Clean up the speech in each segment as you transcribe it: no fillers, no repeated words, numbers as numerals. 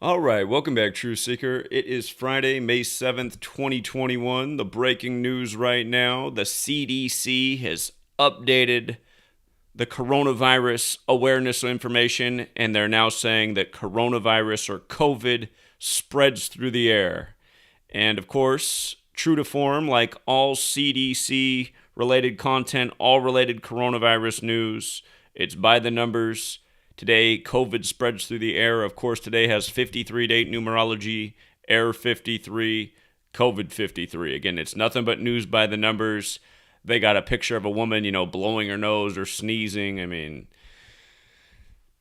All right, welcome back, True Seeker. It is Friday, May 7th, 2021. The breaking news right now, the CDC has updated the coronavirus awareness information, and they're now saying that coronavirus or COVID spreads through the air. And of course, true to form, like all CDC related content, all related coronavirus news, it's by the numbers. Today, COVID spreads through the air. Of course, today has 53 date numerology, air 53, COVID 53. Again, it's nothing but news by the numbers. They got a picture of a woman, blowing her nose or sneezing. I mean,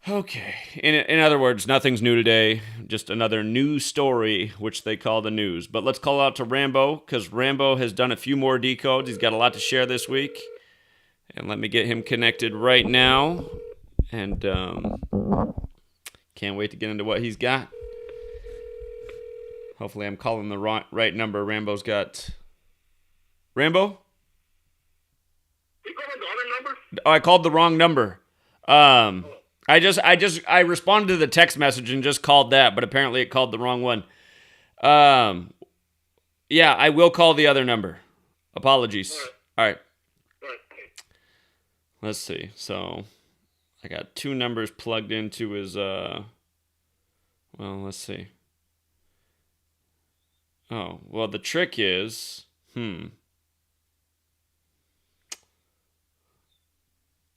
okay. In other words, nothing's new today. Just another news story, which they call the news. But let's call out to Rambo, because Rambo has done a few more decodes. He's got a lot to share this week. And let me get him connected right now. And can't wait to get into what he's got. Hopefully I'm calling the right number. Rambo's got... Rambo? You called the other number? Oh, I called the wrong number. I responded to the text message and just called that, but apparently it called the wrong one. Yeah, I will call the other number. Apologies. All right. Let's see. So I got two numbers plugged into his, well, let's see. Oh, well, the trick is, all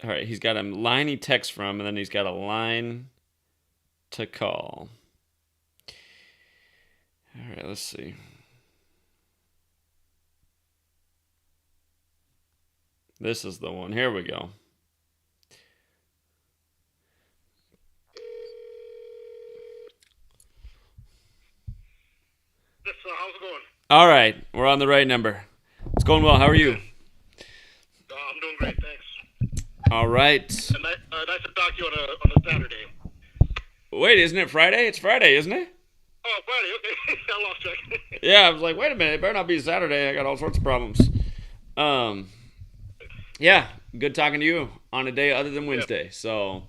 right, he's got a line he texts from, and then he's got a line to call. All right, let's see. This is the one. Here we go. How's it going? All right, we're on the right number. It's going well. How are you? I'm doing great, thanks. All right. And nice to talk to you on a Saturday. Wait, isn't it Friday? It's Friday, isn't it? Oh, Friday, okay. I lost track. Yeah, I was like, wait a minute, it better not be Saturday. I got all sorts of problems. Yeah, good talking to you on a day other than Wednesday. So,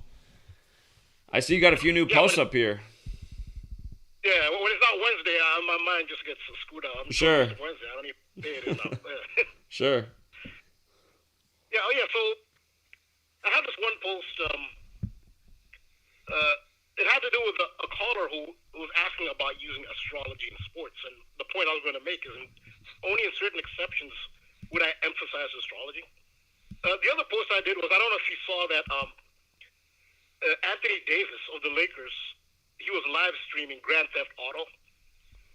I see you got a few new posts up here. Yeah, when it's not Wednesday, my mind just gets screwed out. Sure. It's Wednesday. I don't even pay it enough. Sure. Yeah, so I had this one post. It had to do with a caller who was asking about using astrology in sports. And the point I was going to make is only in certain exceptions would I emphasize astrology. The other post I did was, I don't know if you saw that Anthony Davis of the Lakers, he was live streaming Grand Theft Auto,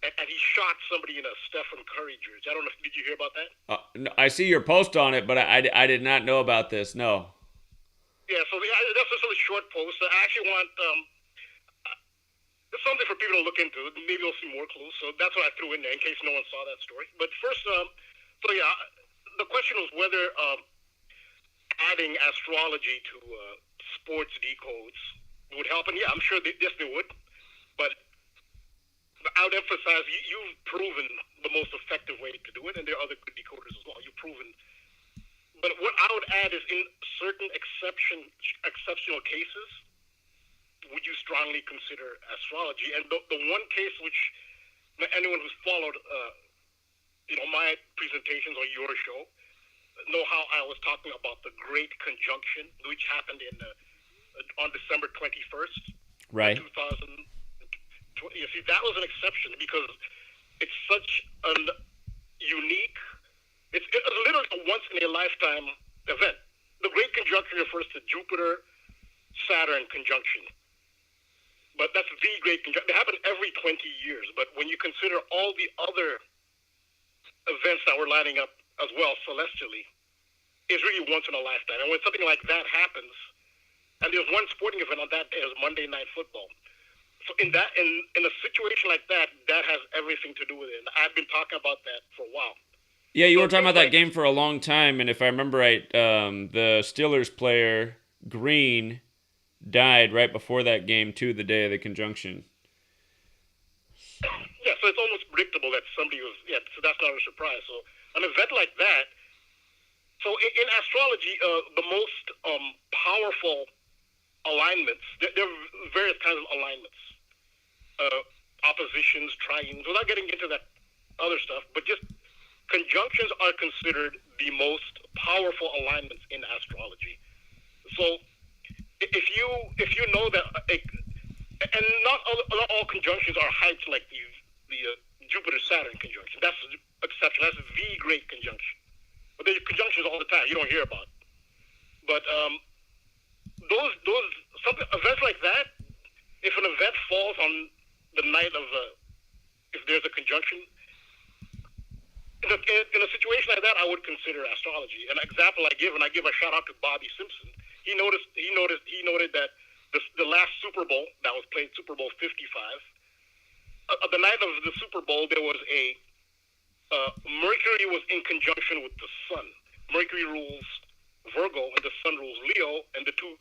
and he shot somebody in a Stephen Curry jersey. I don't know if, did you hear about that? No, I see your post on it, but I did not know about this. No. Yeah, so that's just a short post. I actually want it's something for people to look into. Maybe we'll see more clues. So that's what I threw in there in case no one saw that story. But first, so yeah, the question was whether adding astrology to sports decodes would help. And yeah, I'm sure yes, they would. But I would emphasize you've proven the most effective way to do it, and there are other good decoders as well. You've proven. But what I would add is in certain exceptional cases, would you strongly consider astrology? And the one case which anyone who's followed, my presentations or your show, know how I was talking about the Great Conjunction, which happened on December 21st, Right. 2020. You see, that was an exception because it's such an unique. It's literally a once in a lifetime event. The Great Conjunction refers to Jupiter Saturn conjunction. But that's the Great Conjunction. They happen every 20 years. But when you consider all the other events that were lining up as well celestially, it's really once in a lifetime. And when something like that happens, and there's one sporting event on that day, is Monday Night Football. So in a situation like that, that has everything to do with it. And I've been talking about that for a while. Yeah, you were talking about that game for a long time, and if I remember right, the Steelers player, Green, died right before that game, too, the day of the conjunction. Yeah, so it's almost predictable that somebody was, so that's not a surprise. So an event like that, so in astrology, the most powerful alignments, there are various kinds of alignments. oppositions, triangles, without getting into that other stuff, but just conjunctions are considered the most powerful alignments in astrology. So if you know that, and not all conjunctions are hyped like the Jupiter Saturn conjunction. That's the exception. That's the great conjunction. But there's conjunctions all the time you don't hear about. But those something events like that. If an event falls on the night of if there's a conjunction, in a situation like that, I would consider astrology. An example I give, and I give a shout out to Bobby Simpson. He noted that the last Super Bowl that was played, Super Bowl 55. The night of the Super Bowl, there was Mercury was in conjunction with the Sun. Mercury rules Virgo, and the Sun rules Leo, and the two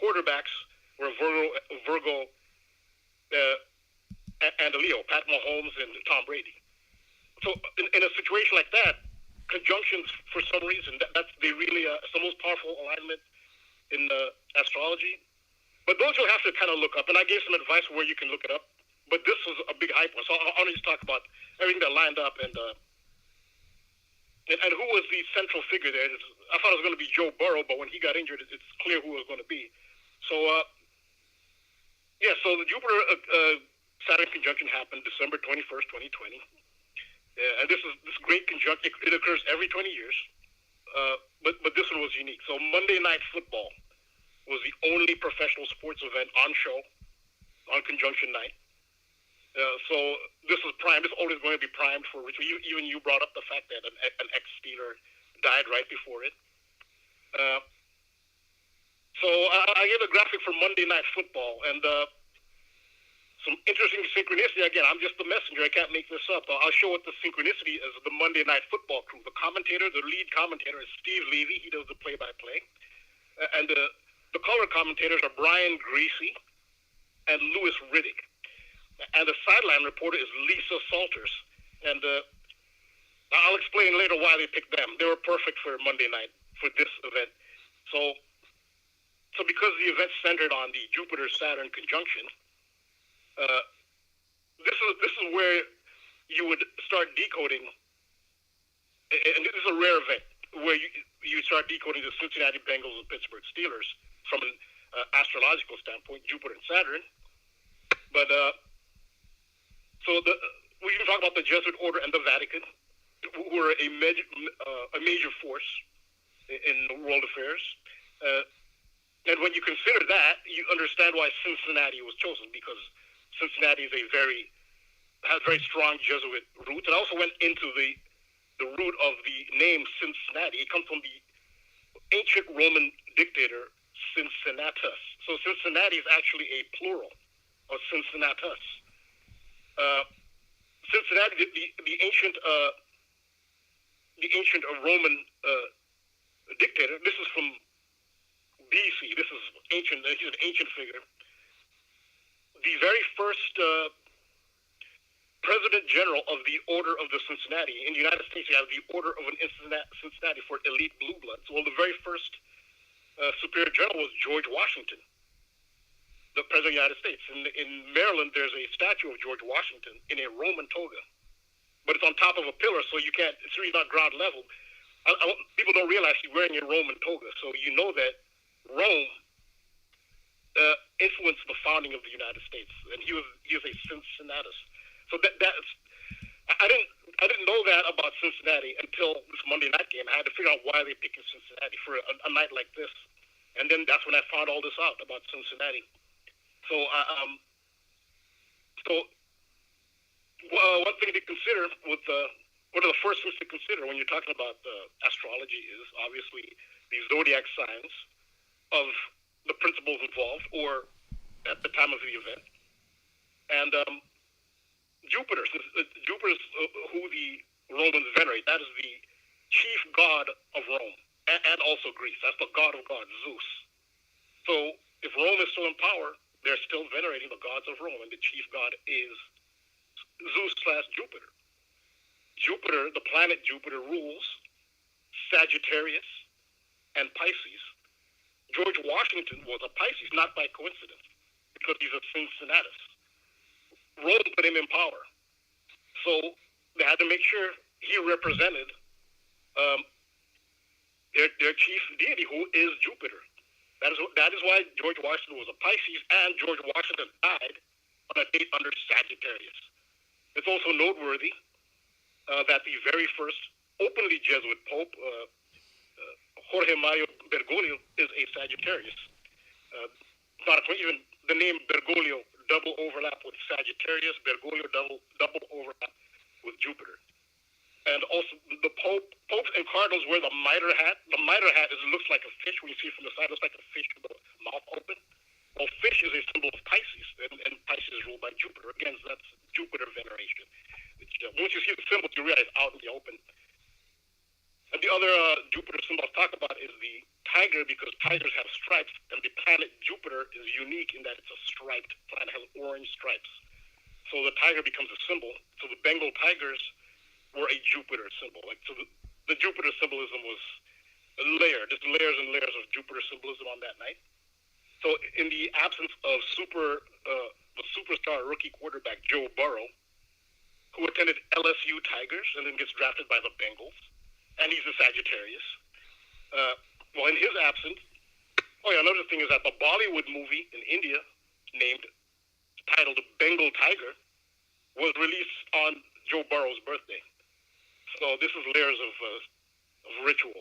quarterbacks were Virgo and Leo, Pat Mahomes and Tom Brady. So in a situation like that, conjunctions, for some reason, that's they really it's the most powerful alignment in astrology. But those you'll have to kind of look up, and I gave some advice where you can look it up. But this was a big hype one, so I'll just talk about everything that lined up and who was the central figure there. I thought it was going to be Joe Burrow, but when he got injured, it's clear who it was going to be. So so the Jupiter Saturn conjunction happened December 21st, 2020. And this great conjunction. It occurs every 20 years, but this one was unique. So Monday Night Football was the only professional sports event on show on conjunction night. So this was primed. This is always going to be primed for ritual. Even you brought up the fact that an ex-Steeler died right before it. So I gave a graphic for Monday Night Football, and some interesting synchronicity. Again, I'm just the messenger. I can't make this up. I'll show what the synchronicity is of the Monday Night Football crew. The lead commentator is Steve Levy. He does the play-by-play. And the color commentators are Brian Greasy and Louis Riddick. And the sideline reporter is Lisa Salters. And I'll explain later why they picked them. They were perfect for Monday night, for this event. So because the event centered on the Jupiter-Saturn conjunction, this is where you would start decoding, and this is a rare event, where you start decoding the Cincinnati Bengals and Pittsburgh Steelers from an astrological standpoint, Jupiter and Saturn. But we can talk about the Jesuit Order and the Vatican, who were a major force in world affairs. And when you consider that, you understand why Cincinnati was chosen, because Cincinnati has very strong Jesuit roots. It also went into the root of the name Cincinnati. It comes from the ancient Roman dictator Cincinnatus. So Cincinnati is actually a plural of Cincinnatus. Cincinnati, the ancient Roman dictator. This is from BC. This is ancient. He's an ancient figure. The very first President General of the Order of the Cincinnati. In the United States, you have the Order of an Cincinnati for elite blue bloods. Well, the very first Superior General was George Washington, the President of the United States. In Maryland, there's a statue of George Washington in a Roman toga, but it's on top of a pillar, so you can't. It's really not ground level. People don't realize he's wearing a Roman toga, so you know that Rome influenced the founding of the United States, and he was a Cincinnatus. So that's I didn't know that about Cincinnati until this Monday night game. I had to figure out why they picked Cincinnati for a night like this, and then that's when I found all this out about Cincinnati. So one thing to consider with one of the first things to consider when you're talking about astrology is obviously the zodiac signs of the principles involved, or at the time of the event, and Jupiter. Jupiter is who the Romans venerate. That is the chief god of Rome, and also Greece. That's the god of gods, Zeus. So if Rome is still in power, they're still venerating the gods of Rome, and the chief god is Zeus/Jupiter. Jupiter, the planet Jupiter, rules Sagittarius and Pisces. George Washington was a Pisces, not by coincidence, because he's a Cincinnatus. Rome put him in power. So they had to make sure he represented um, their chief deity, who is Jupiter. That is why George Washington was a Pisces, and George Washington died on a date under Sagittarius. It's also noteworthy that the very first openly Jesuit Pope, Jorge Mario Bergoglio, is a Sagittarius. Not even the name Bergoglio double overlap with Sagittarius, Bergoglio double overlap with Jupiter. And also the popes and cardinals wear the mitre hat. The mitre hat looks like a fish when you see it from the side. It looks like a fish with the mouth open. Well, fish is a symbol of Pisces, and Pisces is ruled by Jupiter. Again, so that's Jupiter veneration. Once you see the symbols, you realize out in the open. And the other Jupiter symbol I'll talk about is the tiger, because tigers have stripes, and the planet Jupiter is unique in that it's a striped planet, has orange stripes. So the tiger becomes a symbol. So the Bengal tigers were a Jupiter symbol. So the Jupiter symbolism was layered, just layers and layers of Jupiter symbolism on that night. So in the absence of the superstar rookie quarterback Joe Burrow, who attended LSU Tigers and then gets drafted by the Bengals, and he's a Sagittarius. Well, in his absence, another thing is that the Bollywood movie in India, titled Bengal Tiger, was released on Joe Burrow's birthday. So this is layers of ritual.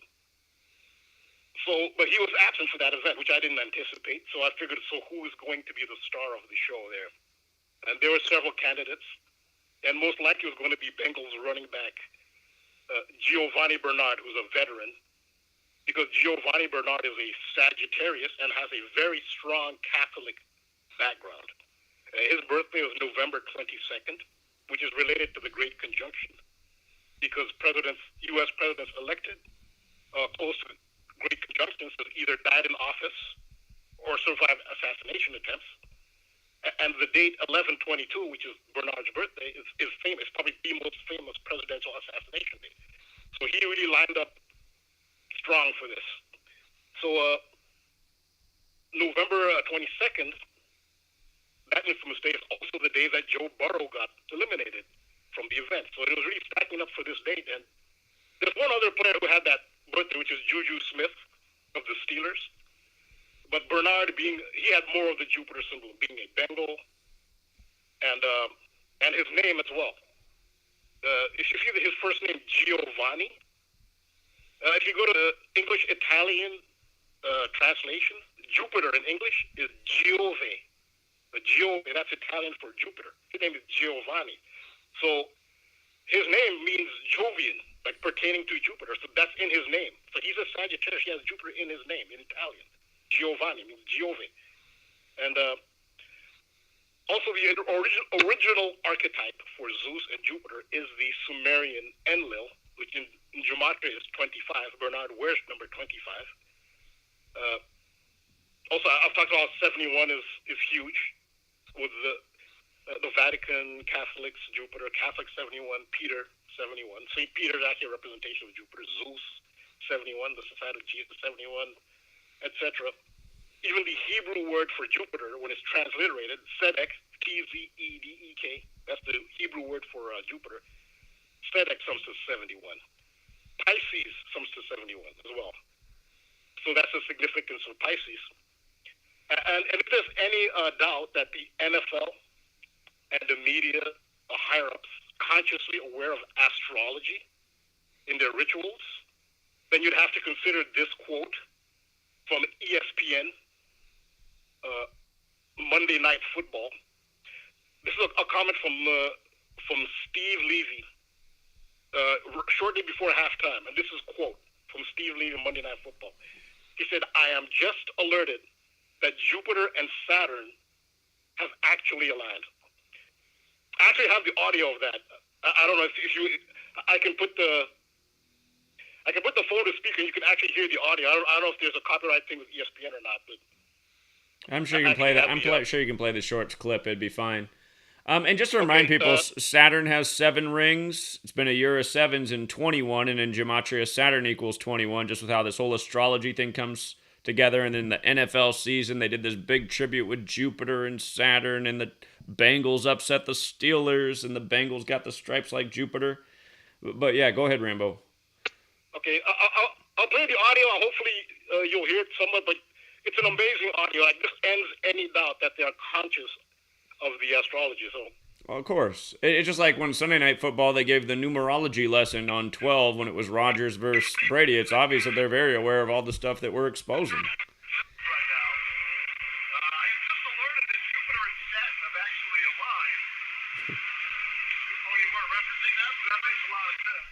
But he was absent for that event, which I didn't anticipate. So I figured, who is going to be the star of the show there? And there were several candidates, and most likely it was going to be Bengals running back Giovanni Bernard, who's a veteran, because Giovanni Bernard is a Sagittarius and has a very strong Catholic background. His birthday was November 22nd, which is related to the Great Conjunction, because U.S. presidents elected close to Great Conjunctions either died in office or survived assassination attempts. And the date 11/22, which is Bernard's birthday, is famous. Probably the most famous presidential assassination date. So he really lined up strong for this. So November 22nd, that infamous day, is also the day that Joe Burrow got eliminated from the event. So it was really stacking up for this date. And there's one other player who had that birthday, which is Juju Smith of the Steelers. But Bernard, he had more of the Jupiter symbol, being a Bengal, and his name as well. If you see his first name, Giovanni, if you go to the English-Italian translation, Jupiter in English is Giove. Giove, that's Italian for Jupiter. His name is Giovanni. So his name means Jovian, like pertaining to Jupiter. So that's in his name. So he's a Sagittarius. He has Jupiter in his name in Italian. Giovanni means Giove. And also the original archetype for Zeus and Jupiter is the Sumerian Enlil, which in Gematria is 25. Bernard wears number 25. Also, I've talked about 71 is huge with the Vatican, Catholics, Jupiter, Catholic 71, Peter 71. St. Peter is actually a representation of Jupiter. Zeus 71, the Society of Jesus 71, etc. Even the Hebrew word for Jupiter, when it's transliterated, Tzedek, Tzedek, that's the Hebrew word for Jupiter. Tzedek sums to 71. Pisces sums to 71 as well. So that's the significance of Pisces. And if there's any doubt that the NFL and the media, the higher-ups, consciously aware of astrology in their rituals, then you'd have to consider this quote from ESPN, Monday Night Football. This is a comment from Steve Levy shortly before halftime, and this is a quote from Steve Levy, Monday Night Football. He said, "I am just alerted that Jupiter and Saturn have actually aligned." I actually have the audio of that. I don't know if you. I can put the phone to speaker, and you can actually hear the audio. I don't know if there's a copyright thing with ESPN or not, but I'm sure you can play that. Sure you can play the short clip. It'd be fine. And just to remind people, Saturn has 7 rings. It's been a year of sevens in 21, and in Gematria, Saturn equals 21, just with how this whole astrology thing comes together. And then the NFL season, they did this big tribute with Jupiter and Saturn, and the Bengals upset the Steelers, and the Bengals got the stripes like Jupiter. But yeah, go ahead, Rambo. Okay, I'll play the audio. Hopefully you'll hear it somewhat, but it's an amazing audio. Like, this ends any doubt that they are conscious of the astrology. So. Well, of course. It's just like when Sunday Night Football, they gave the numerology lesson on 12 when it was Rodgers versus Brady. It's obvious that they're very aware of all the stuff that we're exposing. Right now, I am just alerted that Jupiter and Saturn have actually aligned. Oh, you weren't referencing that? That makes a lot of sense.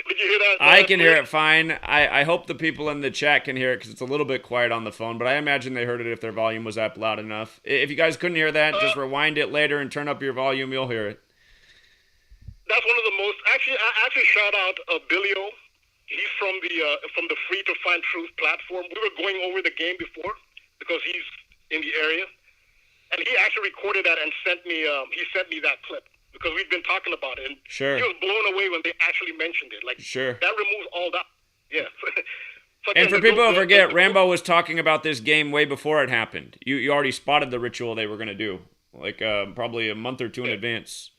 Did you hear that? I can hear it fine. I hope the people in the chat can hear it because it's a little bit quiet on the phone, but I imagine they heard it if their volume was up loud enough. If you guys couldn't hear that, just rewind it later and turn up your volume. You'll hear it. That's one of the most... Actually shout out Billio. He's from the Free to Find Truth platform. We were going over the game before because he's in the area. And he actually recorded that and sent me that clip. Because we've been talking about it, and sure. He was blown away when they actually mentioned it. Like, sure. That removes all that. Yeah. So and for people who forget, Rambo was talking about this game way before it happened. You already spotted the ritual they were going to do, like probably a month or two in advance.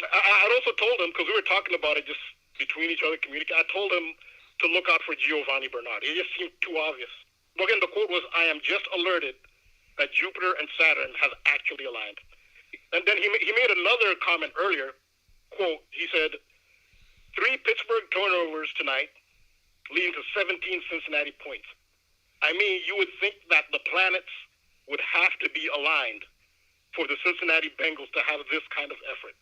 I also told him, because we were talking about it just between each other, communicating. I told him to look out for Giovanni Bernard. It just seemed too obvious. But again, the quote was, "I am just alerted that Jupiter and Saturn have actually aligned." And then he made another comment earlier, quote, he said, 3 Pittsburgh turnovers tonight, leading to 17 Cincinnati points. I mean, you would think that the planets would have to be aligned for the Cincinnati Bengals to have this kind of effort.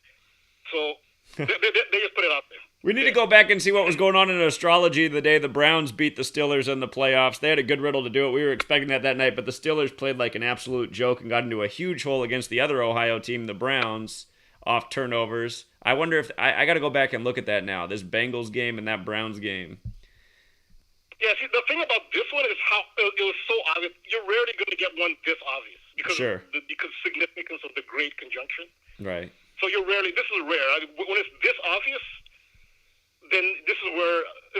So they just put it out there. We need to go back and see what was going on in astrology the day the Browns beat the Steelers in the playoffs. They had a good riddle to do it. We were expecting that night, but the Steelers played like an absolute joke and got into a huge hole against the other Ohio team, the Browns, off turnovers. I wonder if I got to go back and look at that now, this Bengals game and that Browns game. Yeah, see, the thing about this one is how it was so obvious. You're rarely going to get one this obvious because sure. Because significance of the Great Conjunction. Right. So this is rare. When it's this obvious, then it's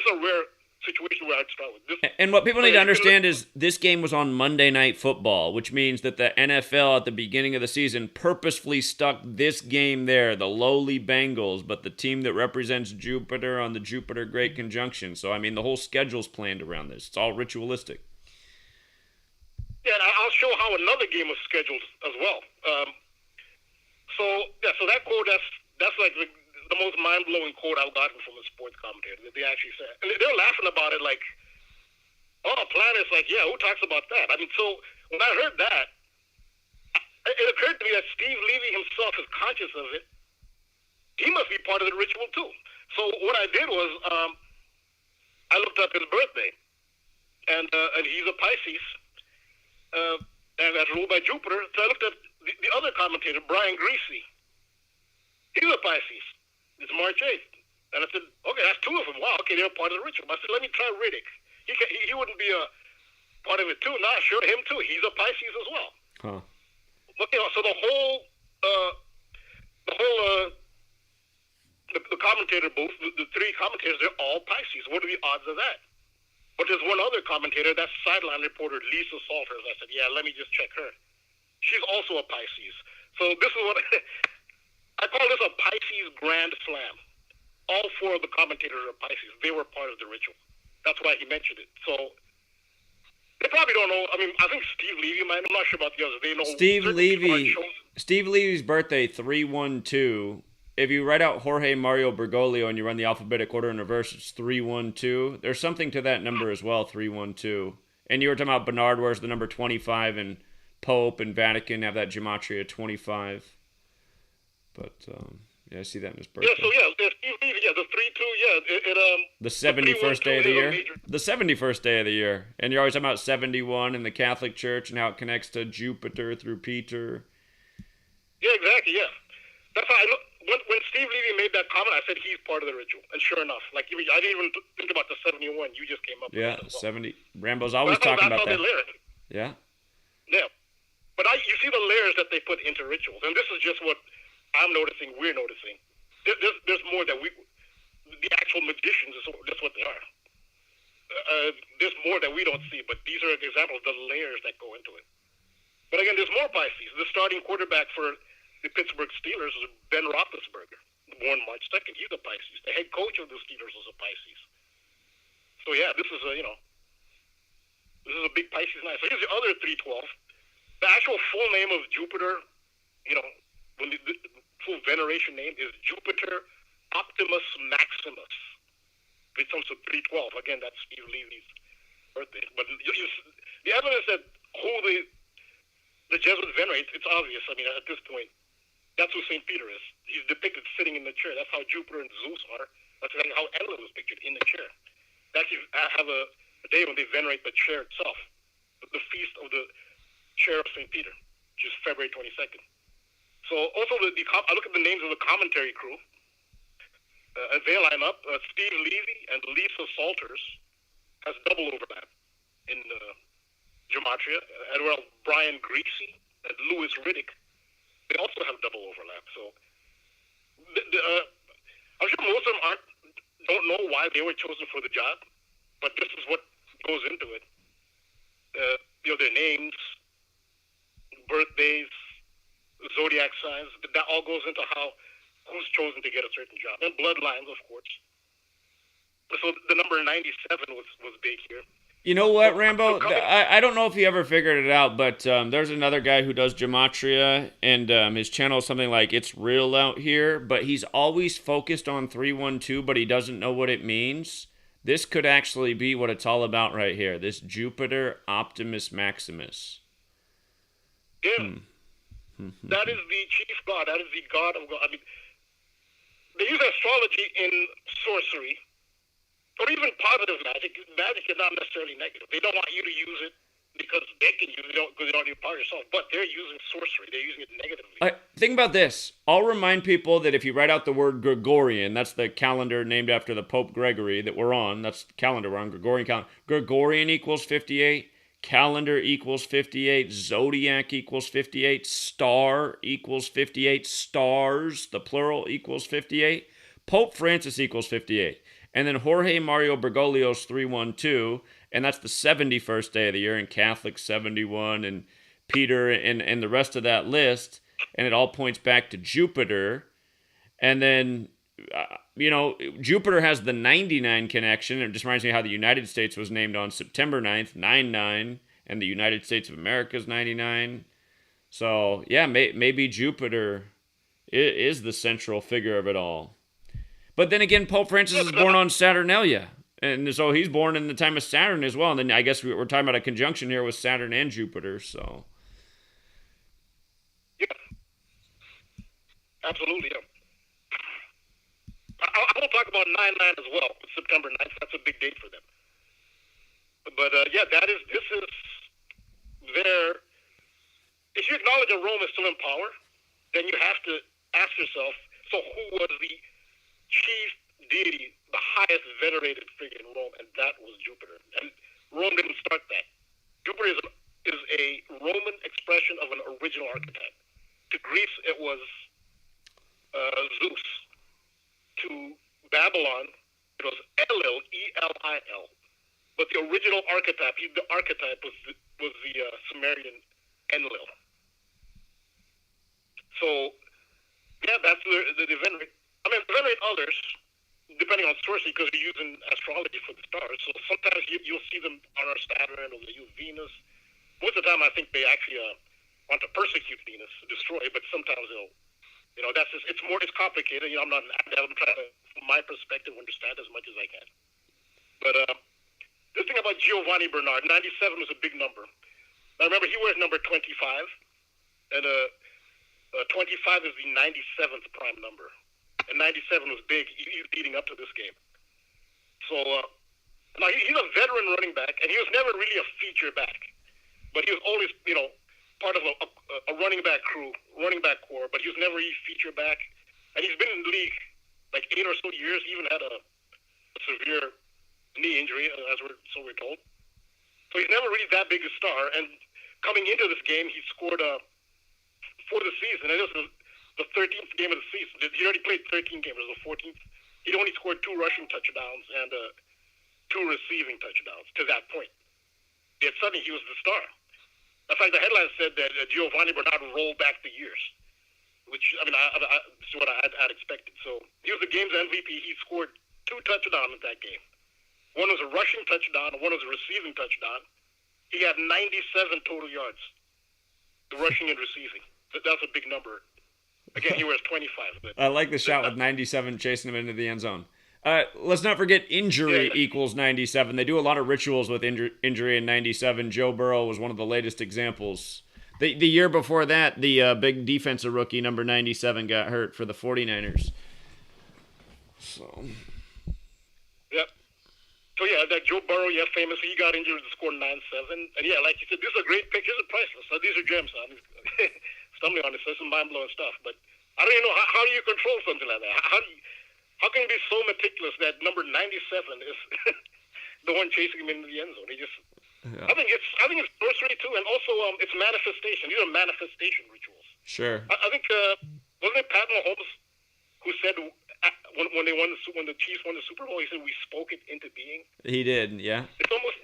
a rare situation where I'd start with this. And what people need to understand is this game was on Monday Night Football, which means that the NFL at the beginning of the season purposefully stuck this game there, the lowly Bengals, but the team that represents Jupiter on the Jupiter Great Conjunction. So, I mean, the whole schedule's planned around this. It's all ritualistic. Yeah, and I'll show how another game was scheduled as well. So that quote, that's like the most mind-blowing quote I've gotten from a sports commentator. They actually said, and they're laughing about it like, "Oh, planets!" Like, yeah, who talks about that? I mean, so when I heard that, it occurred to me that Steve Levy himself is conscious of it. He must be part of the ritual too. So what I did was, I looked up his birthday, and he's a Pisces, and that's ruled by Jupiter. So I looked at the other commentator, Brian Greasy. He's a Pisces. It's March 8th. And I said, okay, that's 2 of them. Wow, okay, they're part of the ritual. I said, let me try Riddick. He wouldn't be a part of it too. No, sure, him too. He's a Pisces as well. Huh. But, so the commentator booth, the 3 commentators, they're all Pisces. What are the odds of that? But there's one other commentator, that's sideline reporter Lisa Salters. I said, yeah, let me just check her. She's also a Pisces. So this is what I call this a Pisces Grand Slam. All 4 of the commentators are Pisces. They were part of the ritual. That's why he mentioned it. So they probably don't know. I mean, I think Steve Levy might. I'm not sure about the others. They know Steve Levy's birthday 312. If you write out Jorge Mario Bergoglio and you run the alphabetic order in reverse, it's 312. There's something to that number as well, 312. And you were talking about Bernard, where's the number 25, and Pope and Vatican have that gematria 25. But yeah, I see that in his birthday. Yeah, so Steve Levy, the 3-2, the 71st day of the year. The 71st day of the year. And you're always talking about 71 in the Catholic Church and how it connects to Jupiter through Peter. Yeah, exactly, yeah. That's how I look. When Steve Levy made that comment, I said he's part of the ritual. And sure enough, like I didn't even think about the 71. You just came up with that as well. 70. Rambo's always talking about that. That's how they layer it. Yeah. Yeah. But you see the layers that they put into rituals. And this is just what I'm noticing, we're noticing. There's more that the actual magicians, that's what they are. There's more that we don't see, but these are examples of the layers that go into it. But again, there's more Pisces. The starting quarterback for the Pittsburgh Steelers is Ben Roethlisberger, born March 2nd. He's a Pisces. The head coach of the Steelers is a Pisces. So yeah, this is a big Pisces night. So here's the other 312. The actual full name of Jupiter, when the full veneration name is Jupiter Optimus Maximus, which comes to 312. Again, that's Steve Levy's birthday. But the evidence that who the Jesuits venerate, it's obvious. I mean, at this point, that's who St. Peter is. He's depicted sitting in the chair. That's how Jupiter and Zeus are. That's how Enlil was pictured, in the chair. They actually have a day when they venerate the chair itself, the feast of the chair of St. Peter, which is February 22nd. So also, I look at the names of the commentary crew. As they line up, Steve Levy and Lisa Salters has double overlap in Gematria, and Brian Greasy and Louis Riddick, they also have double overlap. So I'm sure most of them don't know why they were chosen for the job, but this is what goes into it. Their names, birthdays, zodiac signs, that all goes into who's chosen to get a certain job. And bloodlines, of course. So the number 97 was big here. You know what, Rambo? I don't know if he ever figured it out, but there's another guy who does Gematria, and his channel is something like It's Real Out Here, but he's always focused on 312, but he doesn't know what it means. This could actually be what it's all about right here, this Jupiter Optimus Maximus. Yeah. That is the chief god. That is the god of God. I mean, they use astrology in sorcery, or even positive magic. Magic is not necessarily negative. They don't want you to use it because they can use it because they don't need power yourself. But they're using sorcery. They're using it negatively. Think about this. I'll remind people that if you write out the word Gregorian, that's the calendar named after the Pope Gregory that we're on. That's the calendar we're on, Gregorian calendar. Gregorian equals 58. Calendar equals 58. Zodiac equals 58. Star equals 58. Stars, the plural, equals 58. Pope Francis equals 58. And then Jorge Mario Bergoglio's 312, and that's the 71st day of the year, and Catholic 71, and Peter, and the rest of that list, and it all points back to Jupiter. And then, Jupiter has the 99 connection. It just reminds me how the United States was named on September 9th, 99, and the United States of America is 99. So, yeah, maybe Jupiter is the central figure of it all. But then again, Pope Francis is born on Saturnalia. And so he's born in the time of Saturn as well. And then I guess we're talking about a conjunction here with Saturn and Jupiter. So. Yeah. Absolutely, yeah. I will talk about 9/9 as well. September 9th. That's a big date for them. But this is their. If you acknowledge that Rome is still in power, then you have to ask yourself, so who was the chief deity, the highest venerated figure in Rome? And that was Jupiter. And Rome didn't start that. Jupiter is a Roman expression of an original archetype. To Greece, it was Zeus. To Babylon, it was Elil, E-L-I-L. But the original archetype, was the Sumerian Enlil. So, yeah, that's the venerate. I mean, venerate others, depending on sorcery, because you're using astrology for the stars. So sometimes you'll see them on our Saturn, or they use Venus. Most of the time, I think they actually want to persecute Venus, destroy it, but sometimes they'll, it's complicated. I'm not an adept. I'm trying to, from my perspective, understand as much as I can. But this thing about Giovanni Bernard, 97 was a big number. Now remember, he wears number 25, and 25 is the 97th prime number. And 97 was big leading up to this game. So, now he's a veteran running back, and he was never really a feature back. But he was always, part of a running back crew, running back corps, but he was never really feature back. And he's been in the league like 8 or so years. He even had a severe knee injury, so we're told. So he's never really that big a star. And coming into this game, he scored for the season. And this was the 13th game of the season. He already played 13 games. It was the 14th. He'd only scored 2 rushing touchdowns and 2 receiving touchdowns to that point. Yet suddenly he was the star. In fact, the headline said that Giovanni Bernard rolled back the years, which, I mean, this is what I'd expected. So he was the game's MVP. He scored 2 touchdowns in that game. One was a rushing touchdown, and one was a receiving touchdown. He had 97 total yards, the rushing and receiving. That's a big number. Again, he wears 25. But I like the shot with 97 chasing him into the end zone. Let's not forget injury equals 97. They do a lot of rituals with injury in 97. Joe Burrow was one of the latest examples. The year before that, the big defensive rookie, number 97, got hurt for the 49ers. So... Yep. So, yeah, that Joe Burrow, famously, he got injured and scored 9-7. And, yeah, like you said, these are great pictures. These are priceless. So these are gems. I mean, stumbling on this. This is mind-blowing stuff. But I don't even know, how do you control something like that? How can you be so meticulous that number 97 is the one chasing him into the end zone? I think it's sorcery, too, and also it's manifestation. These are manifestation rituals. Sure. I think, wasn't it Pat Mahomes who said... When the Chiefs won the Super Bowl, he said we spoke it into being. He did, yeah. It's almost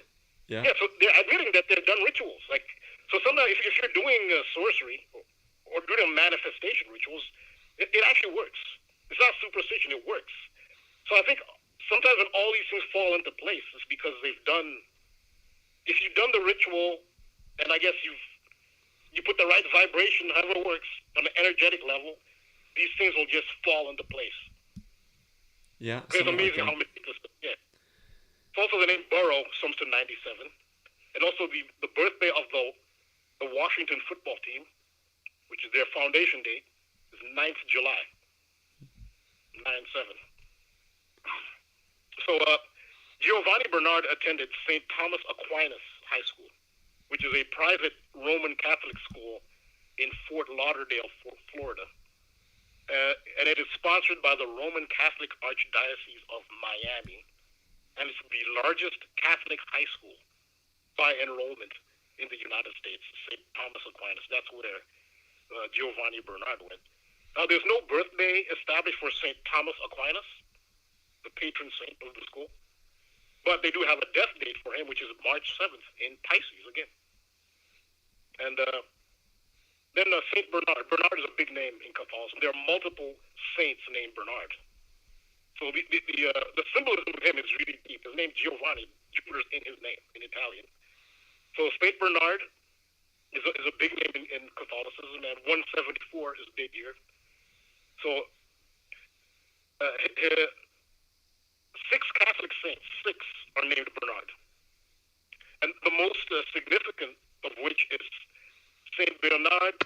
So they're admitting that they've done rituals. Like, so sometimes if you're doing sorcery or doing manifestation rituals, it actually works. It's not superstition; it works. So I think sometimes when all these things fall into place, it's because they've done. If you've done the ritual, and I guess you put the right vibration, however it works, on an energetic level, these things will just fall into place. Yeah, it's amazing how meticulous. Yeah. It's also the name Burrow sums to 97, and also the birthday of the Washington football team, which is their foundation date, is 9th July, 9-7. So Giovanni Bernard attended St. Thomas Aquinas High School, which is a private Roman Catholic school in Fort Lauderdale, Florida. And it is sponsored by the Roman Catholic Archdiocese of Miami, and it's the largest Catholic high school by enrollment in the United States, St. Thomas Aquinas. That's where Giovanni Bernard went. Now, there's no birthday established for St. Thomas Aquinas, the patron saint of the school, but they do have a death date for him, which is March 7th in Pisces again. And then Saint Bernard. Bernard is a big name in Catholicism. There are multiple saints named Bernard. So the symbolism of him is really deep. His name Giovanni, Jupiter's in his name in Italian. So Saint Bernard is a big name in Catholicism, and 174 is a big year. So 6 Catholic saints, 6 are named Bernard. And the most significant of which is Saint Bernard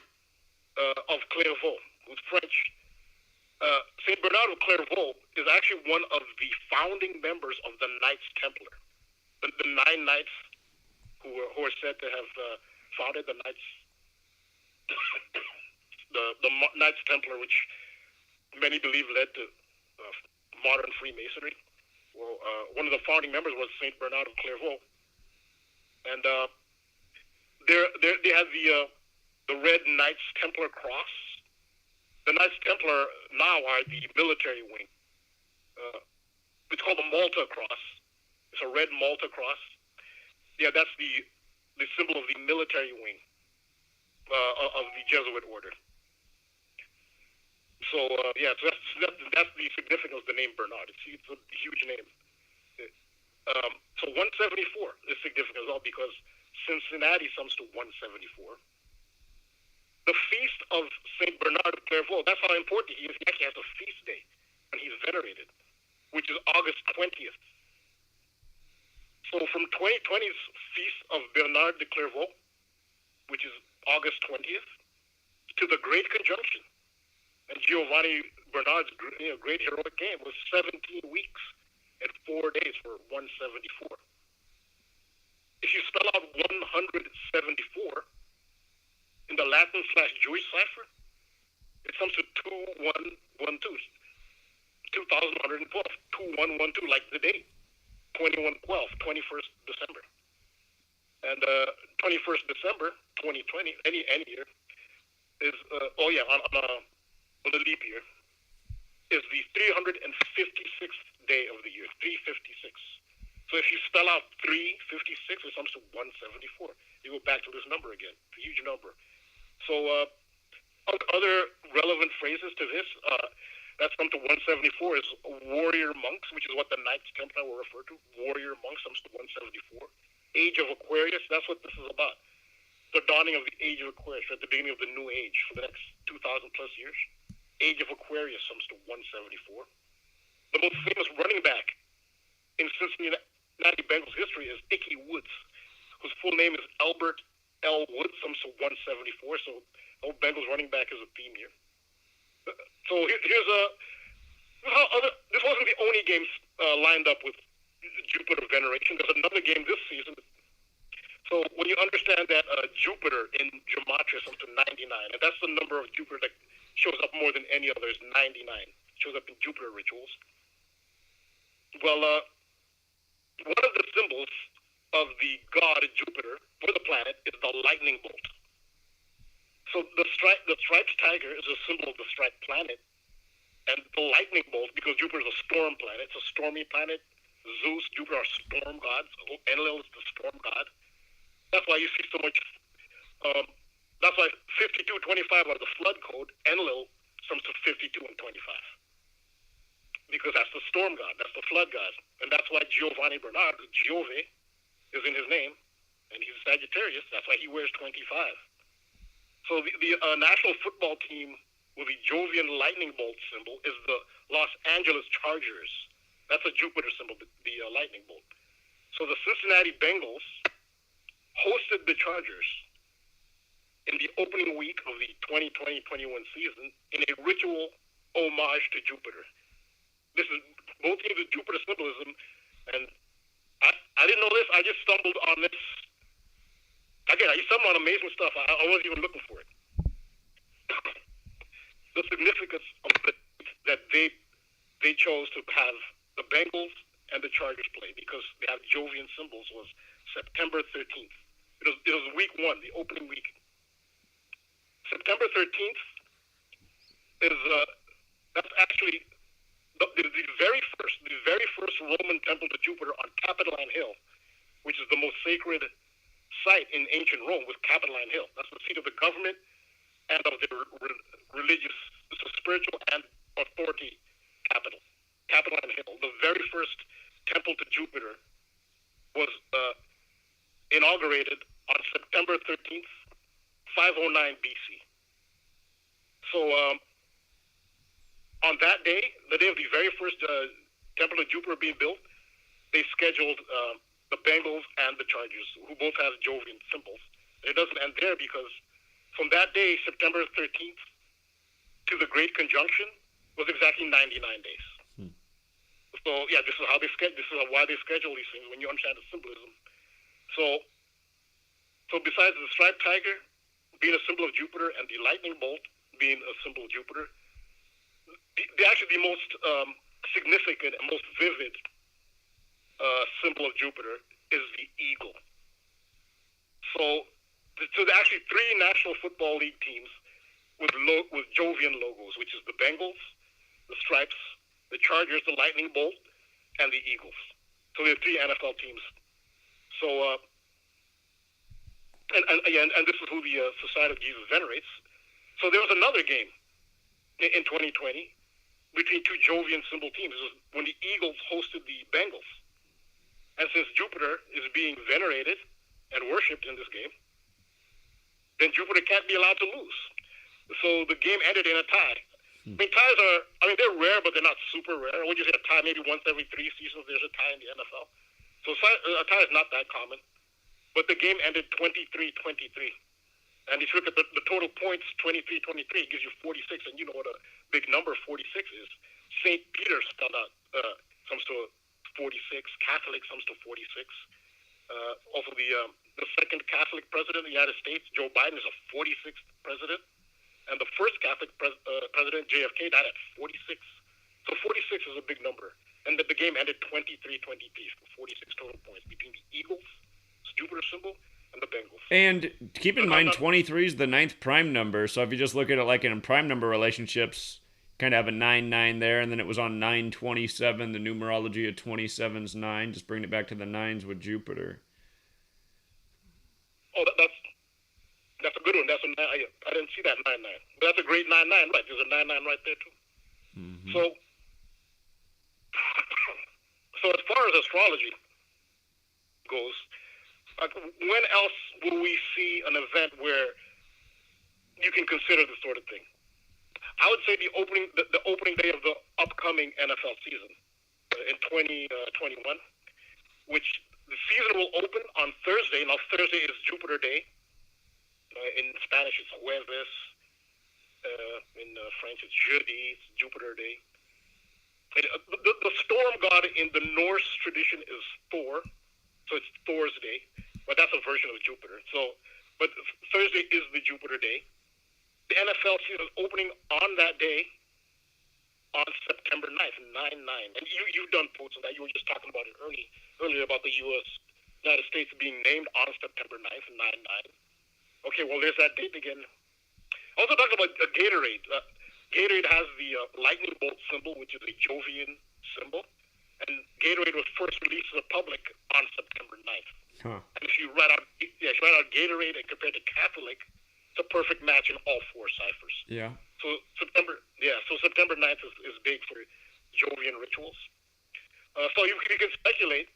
of Clairvaux, who's French. Saint Bernard of Clairvaux is actually one of the founding members of the Knights Templar, the 9 knights who are said to have founded the Knights, the Knights Templar, which many believe led to modern Freemasonry. Well, one of the founding members was Saint Bernard of Clairvaux, and they have the Red Knights Templar Cross. The Knights Templar now are the military wing. It's called the Malta Cross. It's a red Malta Cross. Yeah, that's the symbol of the military wing of the Jesuit order. So that's the significance of the name Bernard. It's a huge name. So 174 is significant as well because Cincinnati sums to 174. The feast of Saint Bernard of Clairvaux, that's how important he is. He actually has a feast day when he's venerated, which is August 20th. So from 2020's feast of Bernard de Clairvaux, which is August 20th, to the Great Conjunction, and Giovanni Bernard's great heroic game was 17 weeks and 4 days for 174. If you spell out 174 in the Latin/Jewish cipher, it comes to 2112, 2112, 2112, like the date, 2112, 21st December. And 21st December 2020, any year, is, on the leap year, is the 356th day of the year, 356. So if you spell out 356, it comes to 174. You go back to this number again. It's a huge number. So other relevant phrases to this, that's come to 174 is warrior monks, which is what the Knights Templar were referred to. Warrior monks comes to 174. Age of Aquarius, that's what this is about. The dawning of the age of Aquarius, at the beginning of the new age for the next 2,000 plus years. Age of Aquarius comes to 174. The most famous running back in Cincinnati Bengals history is Ickey Woods, whose full name is Albert L. Woods, comes to 174. So old Bengals running back is a theme here. So here's this wasn't the only game lined up with Jupiter veneration. There's another game this season. So when you understand that Jupiter in Gematria comes to 99, and that's the number of Jupiter that shows up more than any other, is 99. Shows up in Jupiter rituals. Well, one of the symbols of the god Jupiter for the planet is the lightning bolt. So the striped tiger is a symbol of the striped planet, and the lightning bolt, because Jupiter is a storm planet, it's a stormy planet. Zeus, Jupiter are storm gods. Enlil is the storm god. That's why you see so much. That's why 52-25 are the flood code. Enlil comes to 52 and 25, because that's the storm god, that's the flood god, and that's why Giovanni Bernard, Giove, is in his name, and he's a Sagittarius. That's why he wears 25. So the national football team with the Jovian lightning bolt symbol is the Los Angeles Chargers. That's a Jupiter symbol, the lightning bolt. So the Cincinnati Bengals hosted the Chargers in the opening week of the 2020-21 season in a ritual homage to Jupiter. This is both teams with Jupiter symbolism, and I didn't know this. I just stumbled on this. Again, I stumbled on amazing stuff. I wasn't even looking for it. The significance of that they chose to have the Bengals and the Chargers play, because they have Jovian symbols, was September 13th. It was week one, the opening week. September 13th is that's actually the very first Roman temple to Jupiter on Capitoline Hill, which is the most sacred site in ancient Rome, was Capitoline Hill. That's the seat of the government and of the religious, so spiritual and authority capital. Capitoline Hill. The very first temple to Jupiter was inaugurated on September 13th, 509 BC. So on that day, the day of the very first temple of Jupiter being built, they scheduled the Bengals and the Chargers, who both have Jovian symbols. It doesn't end there, because from that day, September 13th, to the Great Conjunction was exactly 99 days. So yeah, this is how they schedule. This is why they schedule these things, when you understand the symbolism. So besides the striped tiger being a symbol of Jupiter and the lightning bolt being a symbol of Jupiter, the most significant and most vivid symbol of Jupiter is the eagle. So there are actually three National Football League teams with Jovian logos, which is the Bengals, the Stripes, the Chargers, the Lightning Bolt, and the Eagles. So there are three NFL teams. So, and this is who the Society of Jesus venerates. So there was another game in 2020 between two Jovian symbol teams. This was when the Eagles hosted the Bengals. And since Jupiter is being venerated and worshipped in this game, then Jupiter can't be allowed to lose. So the game ended in a tie. I mean, ties they're rare, but they're not super rare. Would you say a tie maybe once every 3 seasons there's a tie in the NFL? So a tie is not that common. But the game ended 23-23. And if you look at the total points, 23-23, gives you 46. And you know what a big number 46 is. St. Peter spelled out comes to 46. Catholic comes to 46. Also, the second Catholic president of the United States, Joe Biden, is a 46th president. And the first Catholic president, JFK, died at 46. So 46 is a big number. And the game ended 23-23 for 46 total points between the Eagles, Jupiter symbol, and the Bengals. And keep in mind, 23 is the 9th prime number. So if you just look at it like in prime number relationships, kind of have a 9-9 there, and then it was on 927. The numerology of 27's 9. Just bring it back to the nines with Jupiter. Oh, that's a good one. That's a I didn't see that 9-9, but that's a great 9-9, right? There's a 9-9 right there too. Mm-hmm. So as far as astrology goes, like, when else will we see an event where you can consider this sort of thing? I would say the opening day of the upcoming NFL season in 2021, which the season will open on Thursday. Now, Thursday is Jupiter Day. In Spanish, it's Jueves. In French, it's Jeudi. It's Jupiter Day. The storm god in the Norse tradition is Thor, so it's Thor's Day, but that's a version of Jupiter. But Thursday is the Jupiter Day. The NFL season is opening on that day, on September 9th, 9-9. And you've done posts on that. You were just talking about it earlier about the United States being named on September 9th, 9-9. Okay, well, there's that date again. Also talking about Gatorade. Gatorade has the lightning bolt symbol, which is a Jovian symbol. And Gatorade was first released to the public on September 9th. Huh. And if you write out Gatorade and compare it to Catholic, it's a perfect match in all four ciphers. Yeah. So September 9th is big for Jovian rituals. So you can speculate.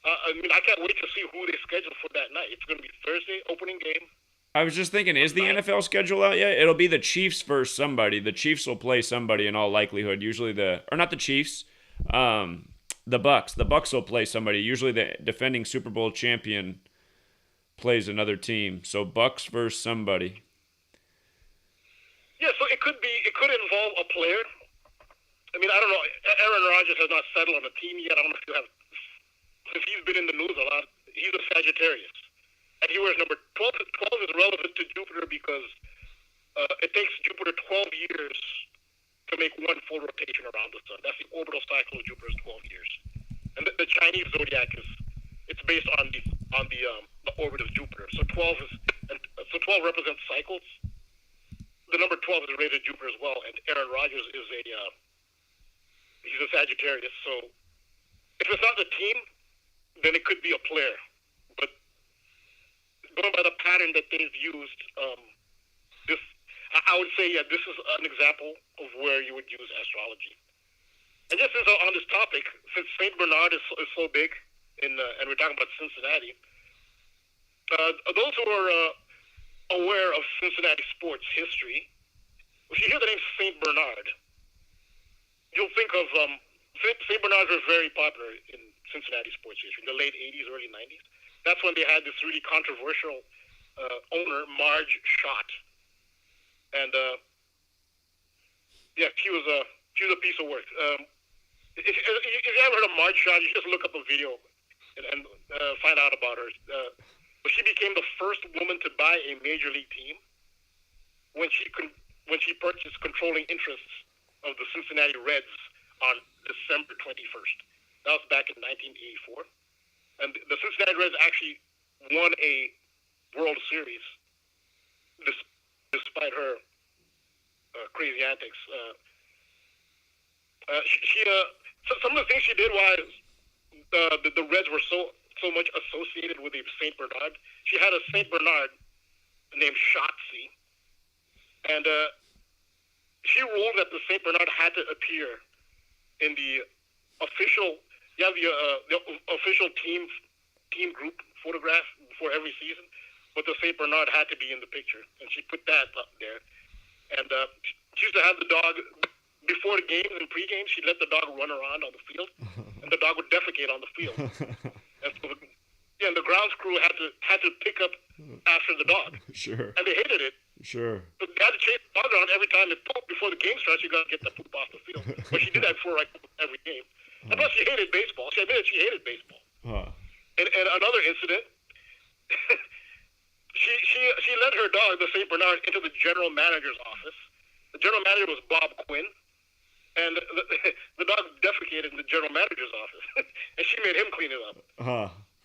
I can't wait to see who they schedule for that night. It's going to be Thursday, opening game. I was just thinking, is the NFL schedule out yet? It'll be the Chiefs versus somebody. The Chiefs will play somebody in all likelihood. Usually not the Chiefs, the Bucks. The Bucks will play somebody. Usually the defending Super Bowl champion plays another team. So Bucks versus somebody. Yeah, so it could involve a player. I mean, I don't know. Aaron Rodgers has not settled on a team yet. I don't know if since he's been in the news a lot. He's a Sagittarius. And he wears number 12. 12 is relevant to Jupiter because it takes Jupiter 12 years to make one full rotation around the sun. That's the orbital cycle of Jupiter is 12 years. And the Chinese zodiac it's based on the orbit of Jupiter. So 12 represents cycles. The number 12 is related to Jupiter as well, and Aaron Rodgers is he's a Sagittarius. So if it's not the team, then it could be a player. But going by the pattern that they've used, I would say, this is an example of where you would use astrology. And just on this topic, since Saint Bernard is so big, and we're talking about Cincinnati, those who are aware of Cincinnati sports history, if you hear the name Saint Bernard, you'll think of Saint Bernards were very popular in Cincinnati sports history in the late 80s, early 90s. That's when they had this really controversial owner, Marge Schott, and she was a piece of work. If you ever heard of Marge Schott, you just look up a video and find out about her. But she became the first woman to buy a major league team when she purchased controlling interests of the Cincinnati Reds on December 21st. That was back in 1984. And the Cincinnati Reds actually won a World Series despite her crazy antics. Some of the things she did was the Reds were so much associated with the Saint Bernard. She had a Saint Bernard named Shotzi, and she ruled that the Saint Bernard had to appear in the official. You have the official team group photograph for every season, but the Saint Bernard had to be in the picture, and she put that up there. And she used to have the dog before the games and pre-games. She'd let the dog run around on the field, and the dog would defecate on the field. And so the grounds crew had to pick up after the dog. Sure. And they hated it. Sure. But they had to chase the dog around every time it pooped. Before the game starts, you got to get the poop off the field. But she did that for every game. And plus, she hated baseball. She admitted she hated baseball. And another incident, she led her dog, the Saint Bernard, into the general manager's office. The general manager was Bob Quinn, and the dog defecated in the general manager's office, and she made him clean it up.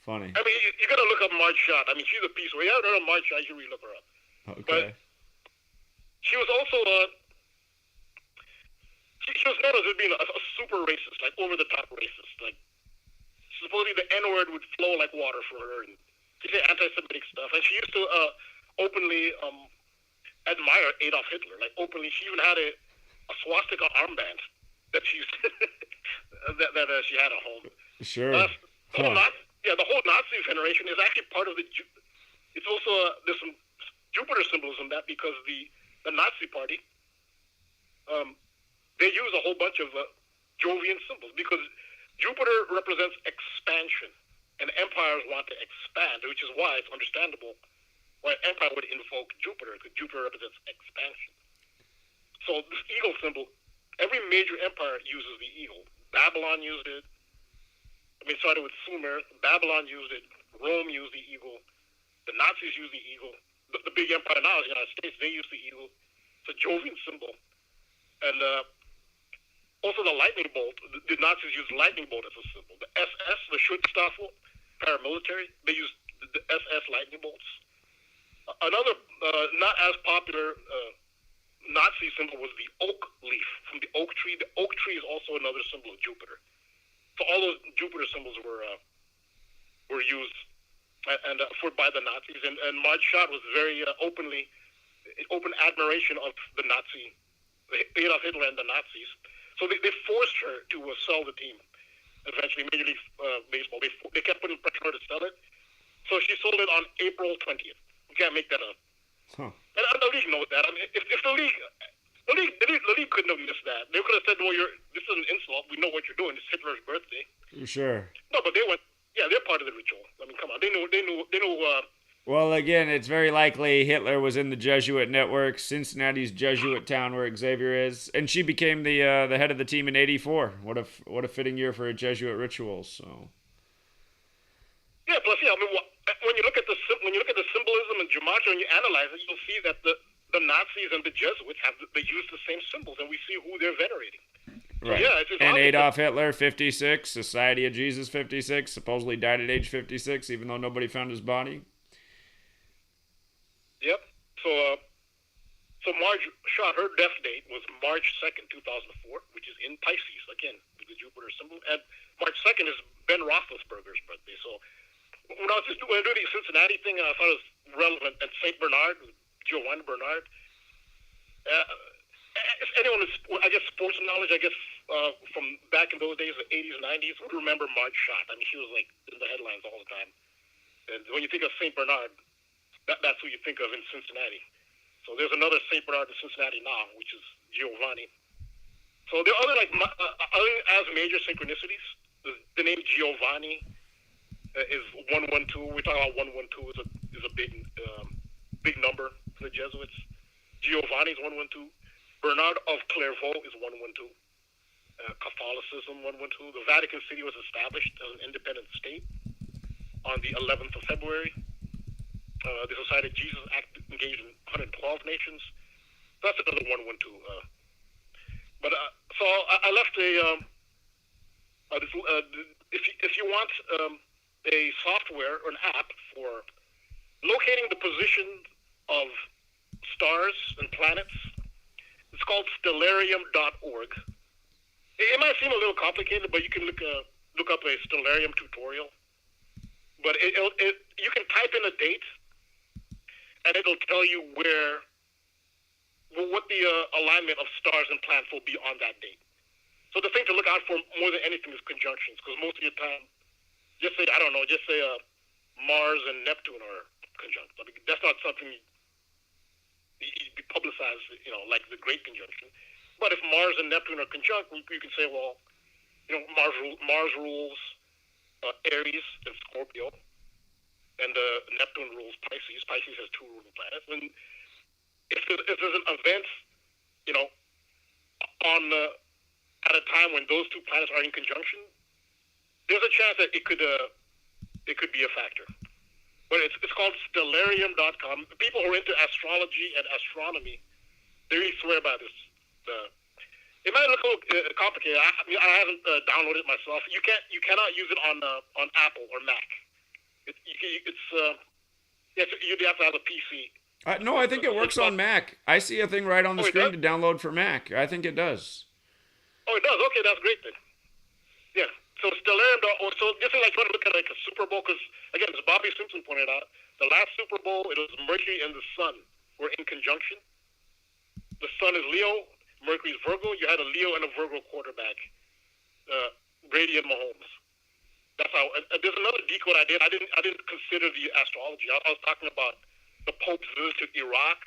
Funny. I mean, you got to look up Marge Schott. I mean, she's a piece of. You haven't heard of Marge Schott, you should really look her up. Okay. But she was also she was known as being a super racist, like over the top racist. Like supposedly the N word would flow like water for her, and she said anti-Semitic stuff. And she used to openly admire Adolf Hitler. Like openly, she even had a swastika armband that she used that she had at home. Sure. The whole Nazi veneration is actually part of the. It's also there's some Jupiter symbolism that because the Nazi Party, they use a whole bunch of Jovian symbols because Jupiter represents expansion, and empires want to expand, which is why it's understandable why an empire would invoke Jupiter because Jupiter represents expansion. So this eagle symbol, every major empire uses the eagle. Babylon used it. I mean, it started with Sumer. Babylon used it. Rome used the eagle. The Nazis used the eagle. The big empire now is the United States. They use the eagle. It's a Jovian symbol. And also the lightning bolt. The Nazis used lightning bolt as a symbol. The SS, the Schutzstaffel, paramilitary, they used the SS lightning bolts. Another not as popular Nazi symbol was the oak leaf from the oak tree. The oak tree is also another symbol of Jupiter. So all those Jupiter symbols were used and by the Nazis, and Marge Schott was very open admiration of the Nazi, Adolf Hitler and the Nazis. So they forced her to sell the team. Eventually, Major League Baseball, they kept putting pressure on her to sell it. So she sold it on April 20th. You can't make that up. Huh. And the league knows that. I mean, if the league couldn't have missed that. They could have said, "Well, this is an insult. We know what you're doing. It's Hitler's birthday." Sure. No, but they went. Yeah, they're part of the ritual. I mean, come on. They knew. Well, again, it's very likely Hitler was in the Jesuit network. Cincinnati's Jesuit town where Xavier is, and she became the head of the team in '84. What a fitting year for a Jesuit ritual. So. Yeah. Plus, I mean, when you look at the symbolism in gematria, and you analyze it, you'll see that the Nazis and the Jesuits they use the same symbols, and we see who they're venerating. Right. So, yeah, it's and Adolf Hitler, 56, Society of Jesus, 56, supposedly died at age 56, even though nobody found his body. Yep. So Marge Schott, her death date was March 2nd, 2004, which is in Pisces, again, with the Jupiter symbol. And March 2nd is Ben Roethlisberger's birthday. So when I was doing the Cincinnati thing, I thought it was relevant. And St. Bernard, Giovanni Bernard, if anyone is, I guess, sports knowledge, from back in those days, the 80s, 90s, would remember Marge Schott. I mean, she was like in the headlines all the time. And when you think of St. Bernard, that's who you think of in Cincinnati. So there's another St. Bernard in Cincinnati now, which is Giovanni. So there are other other as major synchronicities. The name Giovanni is 112. We're talking about 112 is a big number for the Jesuits. Giovanni is 112. Bernard of Clairvaux is 112. Catholicism 112. The Vatican City was established as an independent state on the 11th of February. The Society of Jesus engaged in 112 nations. That's another 112. So I left if you want a software or an app for locating the position of stars and planets, it's called stellarium.org. It might seem a little complicated, but you can look up a stellarium tutorial. But you can type in a date, and it'll tell you what the alignment of stars and planets will be on that date. So the thing to look out for more than anything is conjunctions, because most of your time, just say Mars and Neptune are conjunct. I mean, that's not something you publicize, like the Great Conjunction. But if Mars and Neptune are conjunct, you can say, well, Mars rules Aries and Scorpio, and Neptune rules Pisces. Pisces has two ruling planets. And if there's an event, at a time when those two planets are in conjunction, there's a chance that it could be a factor. But it's called stellarium.com. People who are into astrology and astronomy, they really swear by this. It might look a little complicated. I haven't downloaded it myself. You cannot use it on Apple or Mac. You have to have a PC. No, I think it works on Mac. I see a thing right on the screen to download for Mac. I think it does. Oh, it does. Okay, that's great then. Yeah. So stellar, so this is like trying to look at like a Super Bowl because again, as Bobby Simpson pointed out, the last Super Bowl it was Mercury and the Sun were in conjunction. The Sun is Leo, Mercury's Virgo. You had a Leo and a Virgo quarterback, Brady and Mahomes. That's how. There's another decode I did. I didn't consider the astrology. I was talking about the Pope's visit to Iraq,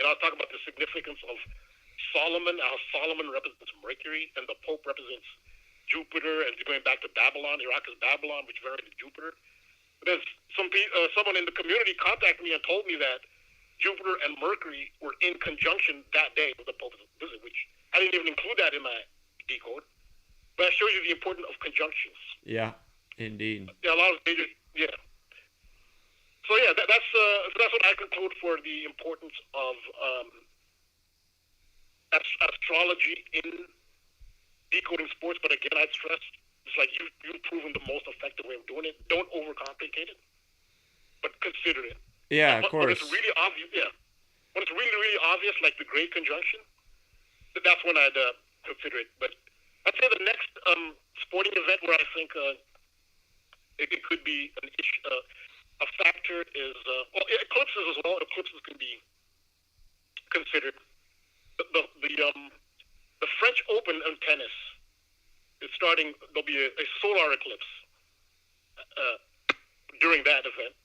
and I was talking about the significance of Solomon. How Solomon represents Mercury, and the Pope represents Jupiter, and going back to Babylon. Iraq is Babylon, which venerated Jupiter. But then someone in the community contacted me and told me that Jupiter and Mercury were in conjunction that day with the Pope's visit, which I didn't even include that in my decode. But that shows you the importance of conjunctions. Yeah, indeed. Yeah, a lot of major. Yeah. So yeah, that's what I conclude for the importance of astrology in decoding sports. But again, I'd stress it's like you've proven the most effective way of doing it. Don't overcomplicate it, but consider it. Yeah, of course. When it's really obvious, when it's really, really obvious, like the great conjunction, that's when I'd consider it. But I'd say the next sporting event where I think it could be an issue, a factor is eclipses as well. Eclipses can be considered. The French Open in tennis is starting. There'll be a solar eclipse during that event.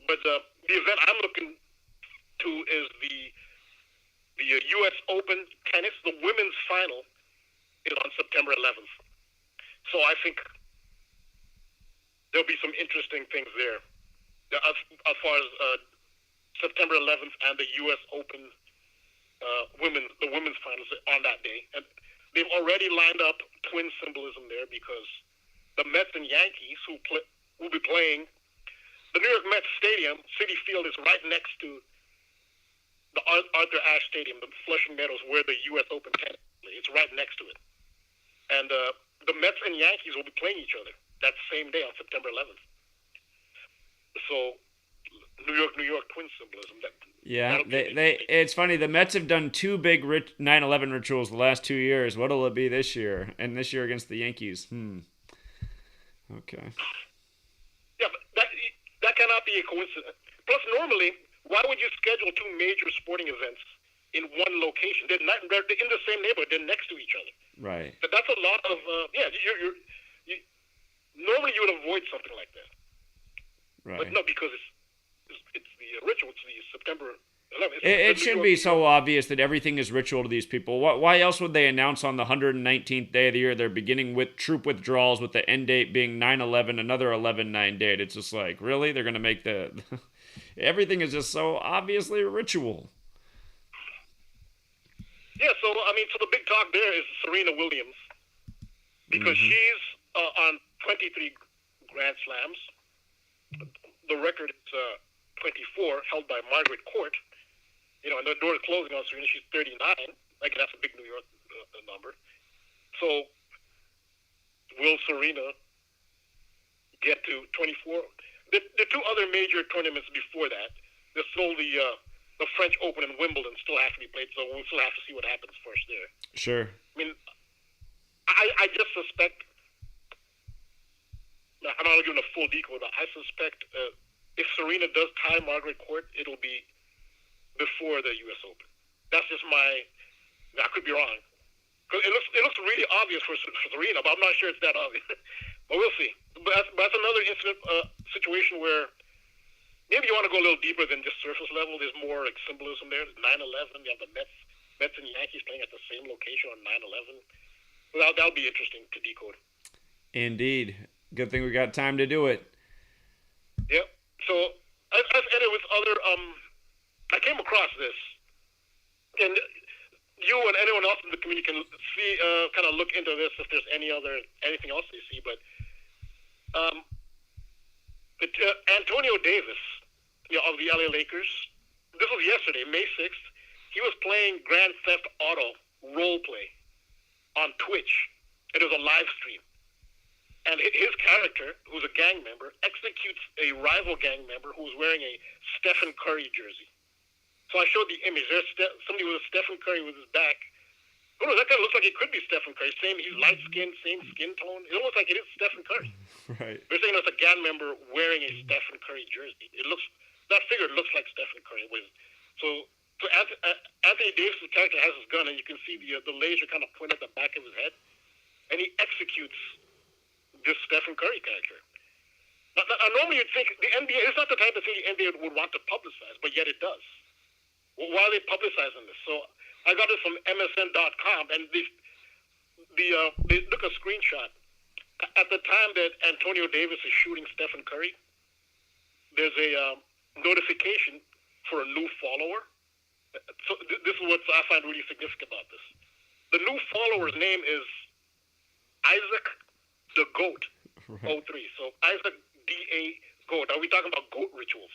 But the event I'm looking to is the U.S. Open tennis. The women's final is on September 11th. So I think there'll be some interesting things there. As far as September 11th and the U.S. Open the women's finals on that day. And they've already lined up twin symbolism there because the Mets and Yankees will be playing. The New York Mets Stadium, Citi Field, is right next to the Arthur Ashe Stadium, the Flushing Meadows, where the U.S. Open tennis plays. It's right next to it. And the Mets and Yankees will be playing each other that same day on September 11th. So, New York twin symbolism. Yeah, it's funny. The Mets have done two big 9/11 rituals the last 2 years. What'll it be this year? And this year against the Yankees. Okay. Yeah, but that cannot be a coincidence. Plus, normally, why would you schedule two major sporting events in one location? They're in the same neighborhood. They're next to each other. Right. But that's a lot of normally you would avoid something like that. Right. But no, because it's the ritual. It's the September 11th. It should be so obvious that everything is ritual to these people. Why else would they announce on the 119th day of the year they're beginning with troop withdrawals with the end date being 9/11, another 11/9 date? It's just like, really? They're going to make everything is just so obviously a ritual. Yeah, so the big talk there is Serena Williams because she's on 23 Grand Slams. The record is 24, held by Margaret Court. And the door is closing on Serena. She's 39. Like, that's a big New York number. So, will Serena get to 24? The two other major tournaments before that, there's still the French Open and Wimbledon still have to be played, so we'll still have to see what happens first there. Sure. I mean, I just suspect, I'm not giving a full decode, but I suspect if Serena does tie Margaret Court, it'll be before the U.S. Open. That's just I could be wrong. Because it looks really obvious for Serena, but I'm not sure it's that obvious. But we'll see. But that's another situation where maybe you want to go a little deeper than just surface level. There's more like symbolism there. 9/11, you have the Mets and Yankees playing at the same location on 9/11. Well, that'll be interesting to decode. Indeed. Good thing we got time to do it. Yep. So, I've edited with other, I came across this, and you and anyone else in the community can see, kind of look into this if there's anything else they see, but Antonio Davis, of the LA Lakers, this was yesterday, May 6th, he was playing Grand Theft Auto roleplay on Twitch. It was a live stream. And his character, who's a gang member, executes a rival gang member who was wearing a Stephen Curry jersey. So I showed the image. There's somebody with a Stephen Curry with his back. Oh no, that guy looks like he could be Stephen Curry. He's light skinned, same skin tone. It looks like it is Stephen Curry. Right. They're saying that's a gang member wearing a Stephen Curry jersey. That figure looks like Stephen Curry. So Anthony Davis' character has his gun, and you can see the laser kind of pointed at the back of his head, and he executes this Stephen Curry character. Now, normally you'd think the NBA is not the type of thing the NBA would want to publicize, but yet it does. Well, why are they publicizing this? So I got this from MSN.com, and they took a screenshot. At the time that Antonio Davis is shooting Stephen Curry, there's a notification for a new follower. So this is what I find really significant about this. The new follower's name is Isaac the Goat, Right. 03. So Isaac D.A. Goat. Are we talking about goat rituals?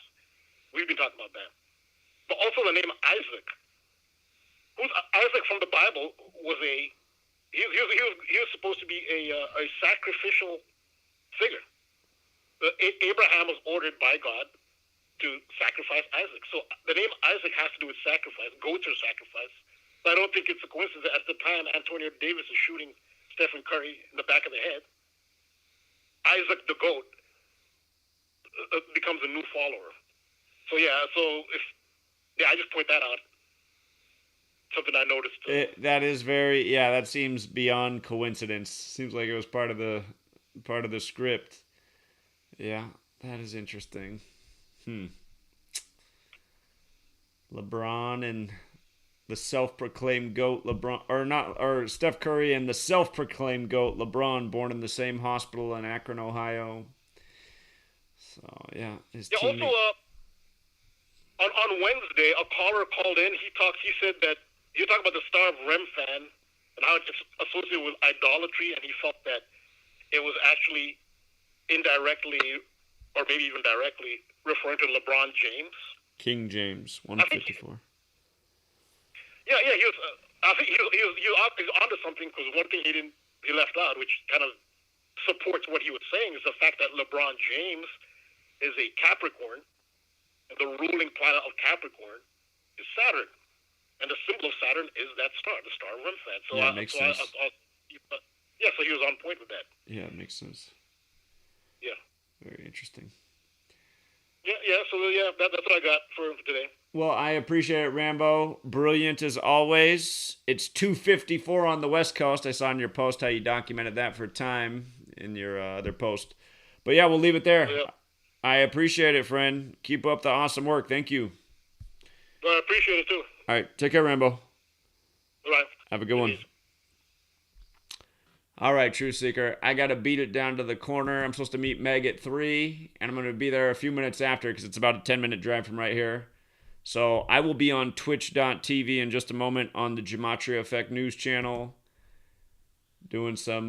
We've been talking about that. But also the name Isaac. Isaac from the Bible was he was supposed to be a sacrificial figure. Abraham was ordered by God to sacrifice Isaac. So the name Isaac has to do with sacrifice. Goats are sacrifice. So I don't think it's a coincidence that at the time Antonio Davis is shooting Stephen Curry in the back of the head, Isaac the Goat becomes a new follower. So I just point that out. Something I noticed. That is that seems beyond coincidence. Seems like it was part of the script. Yeah, that is interesting. LeBron and the self-proclaimed GOAT Steph Curry and the self-proclaimed GOAT LeBron, born in the same hospital in Akron, Ohio. So yeah, his teammate. Also, on Wednesday, a caller called in. He said that you talk about the Star of Rem fan and how it's associated with idolatry, and he felt that it was actually indirectly or maybe even directly referring to LeBron James. King James, 154. He was. I think he was onto something, because one thing he left out, which kind of supports what he was saying, is the fact that LeBron James is a Capricorn, and the ruling planet of Capricorn is Saturn, and the symbol of Saturn is that star, the Star of Remphan. So yeah, it makes sense. So he was on point with that. Yeah, it makes sense. Yeah. Very interesting. So that's what I got for today. Well, I appreciate it, Rambo. Brilliant as always. It's 2:54 on the West Coast. I saw in your post how you documented that for time in your other post. But yeah, we'll leave it there. Yeah. I appreciate it, friend. Keep up the awesome work. Thank you. I appreciate it too. All right, take care, Rambo. All right. Have a good one. All right, Truth Seeker. I got to beat it down to the corner. I'm supposed to meet Meg at 3, and I'm going to be there a few minutes after because it's about a 10-minute drive from right here. So I will be on twitch.tv in just a moment on the Gematria Effect News channel doing some